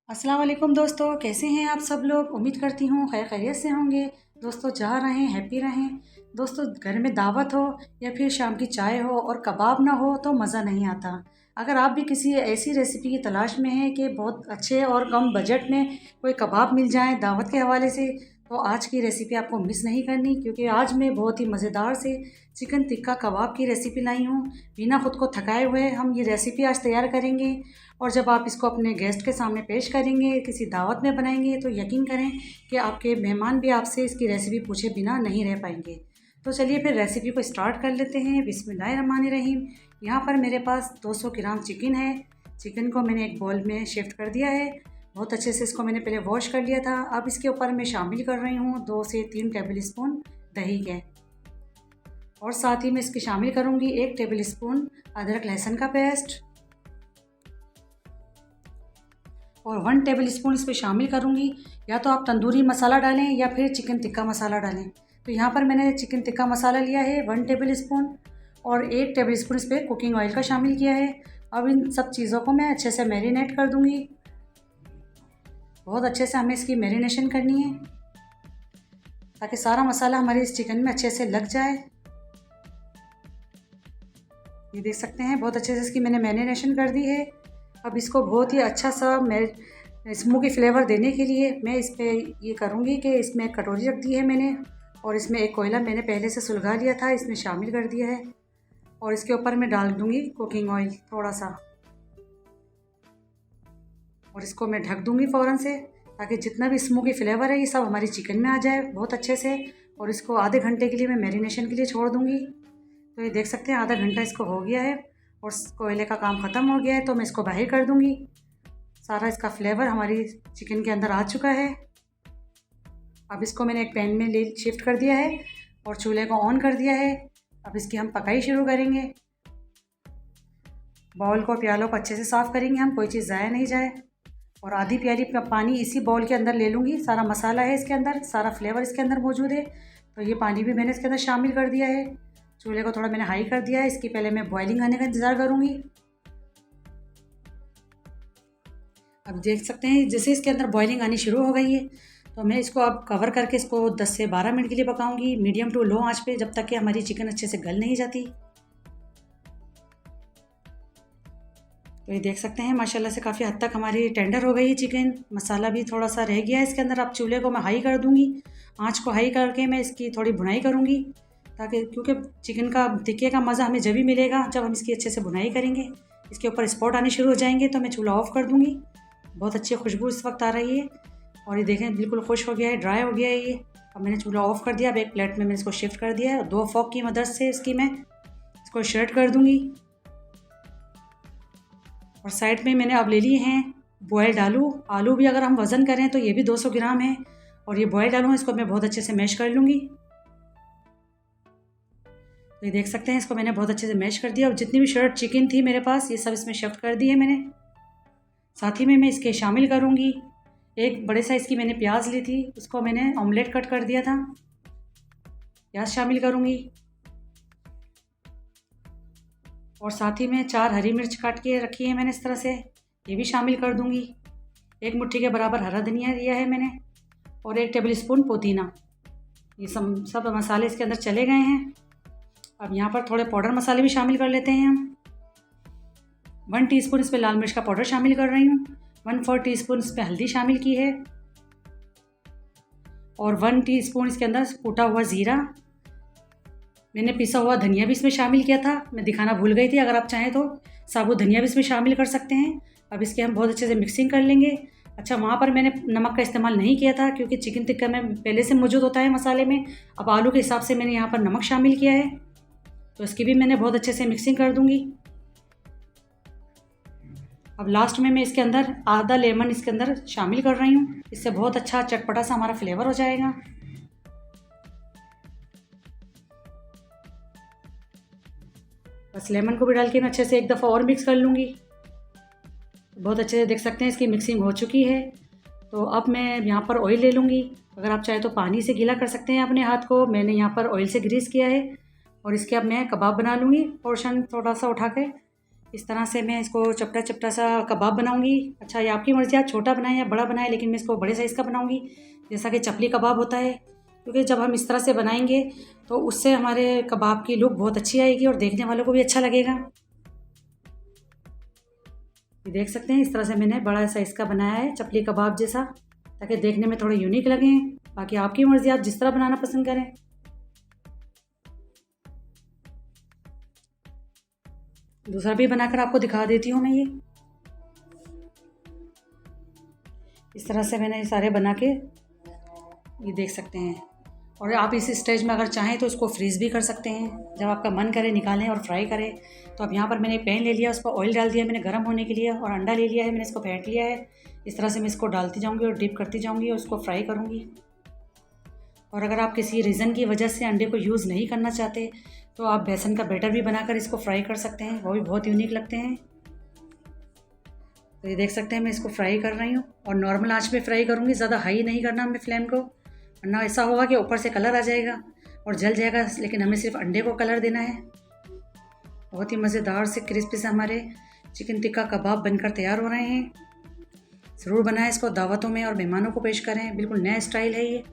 अस्सलाम वालेकुम दोस्तों, कैसे हैं आप सब लोग। उम्मीद करती हूँ खैर खैरियत से होंगे। दोस्तों जहाँ रहें हैप्पी रहें। दोस्तों घर में दावत हो या फिर शाम की चाय हो और कबाब ना हो तो मज़ा नहीं आता। अगर आप भी किसी ऐसी रेसिपी की तलाश में हैं कि बहुत अच्छे और कम बजट में कोई कबाब मिल जाए दावत के हवाले से, तो आज की रेसिपी आपको मिस नहीं करनी, क्योंकि आज मैं बहुत ही मज़ेदार से चिकन टिक्का कबाब की रेसिपी लाई हूँ। बिना खुद को थकाए हुए हम ये रेसिपी आज तैयार करेंगे और जब आप इसको अपने गेस्ट के सामने पेश करेंगे, किसी दावत में बनाएंगे, तो यकीन करें कि आपके मेहमान भी आपसे इसकी रेसिपी पूछे बिना नहीं रह पाएंगे। तो चलिए फिर रेसिपी को स्टार्ट कर लेते हैं। बिस्मिल्लाहिर्रहमानिर्रहीम। यहाँ पर मेरे पास 200 ग्राम चिकन है। चिकन को मैंने एक बाउल में शिफ्ट कर दिया है। बहुत अच्छे से इसको मैंने पहले वॉश कर लिया था। अब इसके ऊपर मैं शामिल कर रही हूँ 2 से 3 टेबल स्पून दही के, और साथ ही मैं इसकी शामिल करूँगी 1 टेबल स्पून अदरक लहसुन का पेस्ट, और 1 टेबल स्पून इस पर शामिल करूँगी या तो आप तंदूरी मसाला डालें या फिर चिकन टिक्का मसाला डालें। तो यहाँ पर मैंने चिकन टिक्का मसाला लिया है 1 टेबल स्पून, और 1 टेबल स्पून इस पर कुकिंग ऑयल का शामिल किया है। अब इन सब चीज़ों को मैं अच्छे से मैरिनेट कर दूँगी। बहुत अच्छे से हमें इसकी मैरिनेशन करनी है ताकि सारा मसाला हमारे इस चिकन में अच्छे से लग जाए। ये देख सकते हैं बहुत अच्छे से इसकी मैंने मैरिनेशन कर दी है। अब इसको बहुत ही अच्छा सा स्मोकी फ्लेवर देने के लिए मैं इस पर ये करूँगी कि इसमें एक कटोरी रख दी है मैंने, और इसमें एक कोयला मैंने पहले से सुलगा लिया था, इसमें शामिल कर दिया है, और इसके ऊपर मैं डाल दूँगी कुकिंग ऑयल थोड़ा सा, और इसको मैं ढक दूँगी फ़ौरन से ताकि जितना भी स्मोकी फ्लेवर है ये सब हमारी चिकन में आ जाए बहुत अच्छे से। और इसको आधे घंटे के लिए मैं मैरिनेशन के लिए छोड़ दूँगी। तो ये देख सकते हैं आधा घंटा इसको हो गया है और कोयले का काम ख़त्म हो गया है, तो मैं इसको बाहर कर दूँगी। सारा इसका फ्लेवर हमारी चिकन के अंदर आ चुका है। अब इसको मैंने एक पैन में ले शिफ्ट कर दिया है और चूल्हे को ऑन कर दिया है। अब इसकी हम पकाई शुरू करेंगे। बाउल को प्यालों को अच्छे से साफ़ करेंगे हम, कोई चीज़ ज़ाया नहीं जाए। और आधी प्याली पानी इसी बाउल के अंदर ले लूँगी। सारा मसाला है इसके अंदर, सारा फ्लेवर इसके अंदर मौजूद है, तो ये पानी भी मैंने इसके अंदर शामिल कर दिया है। चूल्हे को थोड़ा मैंने हाई कर दिया है। इसकी पहले मैं बॉइलिंग आने का इंतज़ार करूँगी। अब देख सकते हैं जैसे इसके अंदर बॉइलिंग आनी शुरू हो गई है, तो मैं इसको अब कवर करके इसको 10 से 12 मिनट के लिए पकाऊंगी मीडियम टू लो आंच पे, जब तक कि हमारी चिकन अच्छे से गल नहीं जाती। तो ये देख सकते हैं माशाल्लाह से काफ़ी हद तक हमारी टेंडर हो गई है चिकन। मसाला भी थोड़ा सा रह गया है इसके अंदर। अब चूल्हे को मैं हाई कर दूँगी, आँच को हाई करके मैं इसकी थोड़ी भुनाई करूँगी, ताकि क्योंकि चिकन का टिक्के का मज़ा हमें जब भी मिलेगा जब हम इसकी अच्छे से भुनाई करेंगे। इसके ऊपर स्पॉट आने शुरू हो जाएंगे तो मैं चूल्हा ऑफ़ कर दूँगी। बहुत अच्छी खुशबू इस वक्त आ रही है और ये देखें बिल्कुल खुश हो गया है, ड्राई हो गया है ये। अब मैंने चूल्हा ऑफ़ कर दिया। अब एक प्लेट में मैंने इसको शिफ्ट कर दिया है। 2 फोक की मदद से इसकी मैं इसको श्रेड कर दूँगी। और साइड में मैंने अब ले लिए हैं बॉयल्ड आलू। आलू भी अगर हम वज़न करें तो ये भी 200 ग्राम है, और ये बॉयल्ड आलू है, इसको मैं बहुत अच्छे से मैश कर लूँगी। तो ये देख सकते हैं इसको मैंने बहुत अच्छे से मैश कर दिया। और जितनी भी श्रेड चिकन थी मेरे पास ये सब इसमें शिफ्ट कर दी है मैंने। साथ ही में मैं इसके शामिल करूँगी एक बड़े साइज़ की मैंने प्याज ली थी, उसको मैंने ऑमलेट कट कर दिया था। प्याज शामिल करूँगी, और साथ ही में 4 हरी मिर्च काट के रखी है मैंने इस तरह से, ये भी शामिल कर दूँगी। 1 मुट्ठी के बराबर हरा धनिया लिया है मैंने, और 1 टेबल स्पून पुदीना। ये सब मसाले इसके अंदर चले गए हैं। अब यहाँ पर थोड़े पाउडर मसाले भी शामिल कर लेते हैं हम। 1 टीस्पून इस पर लाल मिर्च का पाउडर शामिल कर रही हूँ। 1/4 टीस्पून इस पर हल्दी शामिल की है, और 1 टीस्पून इसके अंदर कूटा हुआ ज़ीरा। मैंने पिसा हुआ धनिया भी इसमें शामिल किया था, मैं दिखाना भूल गई थी। अगर आप चाहें तो साबुत धनिया भी इसमें शामिल कर सकते हैं। अब इसके हम बहुत अच्छे से मिक्सिंग कर लेंगे। अच्छा, वहाँ पर मैंने नमक का इस्तेमाल नहीं किया था क्योंकि चिकन टिक्का में पहले से मौजूद होता है मसाले में। अब आलू के हिसाब से मैंने यहाँ पर नमक शामिल किया है, तो इसकी भी मैंने बहुत अच्छे से मिक्सिंग कर दूँगी। अब लास्ट में मैं इसके अंदर आधा लेमन इसके अंदर शामिल कर रही हूँ। इससे बहुत अच्छा चटपटा सा हमारा फ्लेवर हो जाएगा। बस लेमन को भी डाल के मैं अच्छे से एक दफ़ा और मिक्स कर लूँगी। बहुत अच्छे से देख सकते हैं इसकी मिक्सिंग हो चुकी है। तो अब मैं यहाँ पर ऑयल ले लूँगी। अगर आप चाहे तो पानी से गीला कर सकते हैं अपने हाथ को, मैंने यहाँ पर ऑयल से ग्रीस किया है। और इसके अब मैं कबाब बना लूँगी पोर्शन थोड़ा सा उठा के। इस तरह से मैं इसको चपटा चपटा सा कबाब बनाऊंगी। अच्छा, ये आपकी मर्ज़ी, आप छोटा बनाएं या बड़ा बनाएं, लेकिन मैं इसको बड़े साइज़ का बनाऊंगी, जैसा कि चपली कबाब होता है। क्योंकि जब हम इस तरह से बनाएंगे तो उससे हमारे कबाब की लुक बहुत अच्छी आएगी और देखने वालों को भी अच्छा लगेगा। ये देख सकते हैं, इस तरह से मैंने बड़ा साइज़ का बनाया है, चपली कबाब जैसा, ताकि देखने में थोड़े यूनिक लगें। बाकी आपकी मर्ज़ी, आप जिस तरह बनाना पसंद करें। दूसरा भी बनाकर आपको दिखा देती हूँ मैं। ये इस तरह से मैंने सारे बना के, ये देख सकते हैं। और आप इस स्टेज में अगर चाहें तो इसको फ्रीज़ भी कर सकते हैं, जब आपका मन करे निकालें और फ्राई करें। तो अब यहाँ पर मैंने पैन ले लिया, उस पर ऑयल डाल दिया मैंने गर्म होने के लिए, और अंडा ले लिया है मैंने, इसको फेंट लिया है। इस तरह से मैं इसको डालती जाऊँगी और डिप करती जाऊँगी और उसको फ्राई करूँगी। और अगर आप किसी रीज़न की वजह से अंडे को यूज़ नहीं करना चाहते तो आप बेसन का बैटर भी बनाकर इसको फ्राई कर सकते हैं, वो भी बहुत यूनिक लगते हैं। तो ये देख सकते हैं, मैं इसको फ्राई कर रही हूँ और नॉर्मल आंच पे फ्राई करूँगी, ज़्यादा हाई नहीं करना हमें फ्लेम को, वरना ऐसा होगा कि ऊपर से कलर आ जाएगा और जल जाएगा। लेकिन हमें सिर्फ अंडे को कलर देना है। बहुत ही मज़ेदार से क्रिस्पी से हमारे चिकन टिक्का कबाब बनकर तैयार हो रहे हैं। ज़रूर बनाएं इसको, दावतों में और मेहमानों को पेश करें। बिल्कुल नया स्टाइल है ये,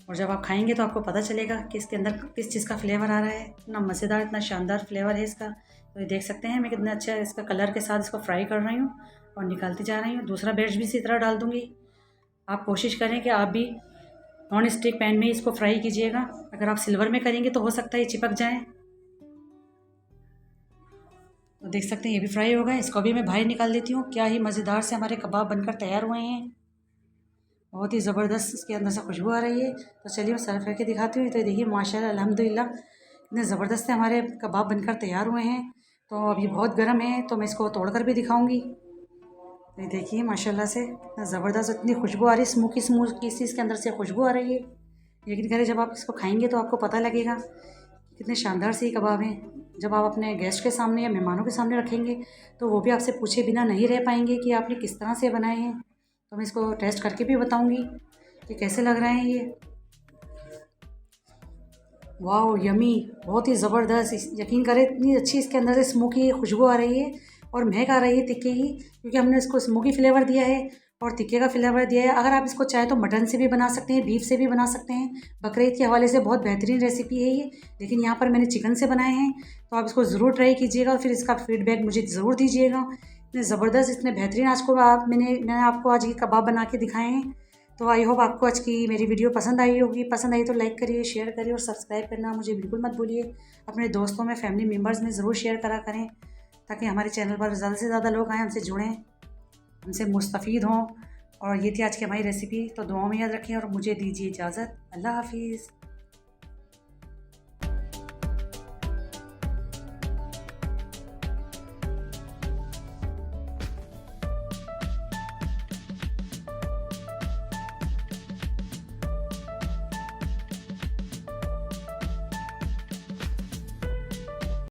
और जब आप खाएंगे तो आपको पता चलेगा कि इसके अंदर किस चीज़ का फ्लेवर आ रहा है। इतना मज़ेदार, इतना शानदार फ्लेवर है इसका। तो ये देख सकते हैं मैं कितना अच्छा इसका कलर के साथ इसको फ्राई कर रही हूँ और निकालती जा रही हूँ। दूसरा बैच भी इसी तरह डाल दूँगी। आप कोशिश करें कि आप भी नॉन स्टिक पैन में इसको फ्राई कीजिएगा। अगर आप सिल्वर में करेंगे तो हो सकता है ये चिपक जाए। तो देख सकते हैं ये भी फ्राई हो गए, इसको भी मैं बाहर निकाल देती हूँ। क्या ही मज़ेदार से हमारे कबाब बनकर तैयार हुए हैं। बहुत ही ज़बरदस्त इसके अंदर से खुशबू आ रही है। तो चलिए मैं सर्व करके दिखाती हूँ। तो देखिए माशाल्लाह अल्हम्दुलिल्लाह, इतने ज़बरदस्त से हमारे कबाब बनकर तैयार हुए हैं। तो अभी बहुत गर्म है तो मैं इसको तोड़कर भी दिखाऊंगी। तो ये देखिए माशाल्लाह से इतना ज़बरदस्त, इतनी खुशबू आ रही है, स्मोकी स्मोकी सी इसके अंदर से खुशबू आ रही है। यकीन करें, जब आप इसको खाएंगे तो आपको पता लगेगा कितने शानदार से ये कबाब हैं। जब आप अपने गेस्ट के सामने या मेहमानों के सामने रखेंगे तो वो भी आपसे पूछे बिना नहीं रह पाएंगे कि आपने किस तरह से बनाए हैं। तो मैं इसको टेस्ट करके भी बताऊंगी कि कैसे लग रहे हैं ये। वाह, यमी, बहुत ही ज़बरदस्त। यकीन करें, इतनी अच्छी इसके अंदर से स्मोकी खुशबू आ रही है और महक आ रही है तिक्के की, क्योंकि हमने इसको स्मोकी फ्लेवर दिया है और तिक्के का फ्लेवर दिया है। अगर आप इसको चाहें तो मटन से भी बना सकते हैं, बीफ से भी बना सकते हैं। बकरीद के हवाले से बहुत बेहतरीन रेसिपी है ये, लेकिन यहाँ पर मैंने चिकन से बनाए हैं। तो आप इसको ज़रूर ट्राई कीजिएगा और फिर इसका फीडबैक मुझे ज़रूर दीजिएगा। इतने ज़बरदस्त, इतने बेहतरीन आज को मैंने आपको आज ये कबाब बना के दिखाए हैं। तो आई होप आपको आज की मेरी वीडियो पसंद आई होगी। पसंद आई तो लाइक करिए, शेयर करिए और सब्सक्राइब करना मुझे बिल्कुल मत भूलिए। अपने दोस्तों में, फैमिली मेम्बर्स में ज़रूर शेयर करा करें, ताकि हमारे चैनल पर ज़्यादा से ज़्यादा लोग आएँ, हमसे जुड़ें, हमसे मुस्तफ़ीद हों। और ये थी आज की हमारी रेसिपी। तो दुआओं में याद रखें और मुझे दीजिए इजाज़त। अल्लाह हाफिज़।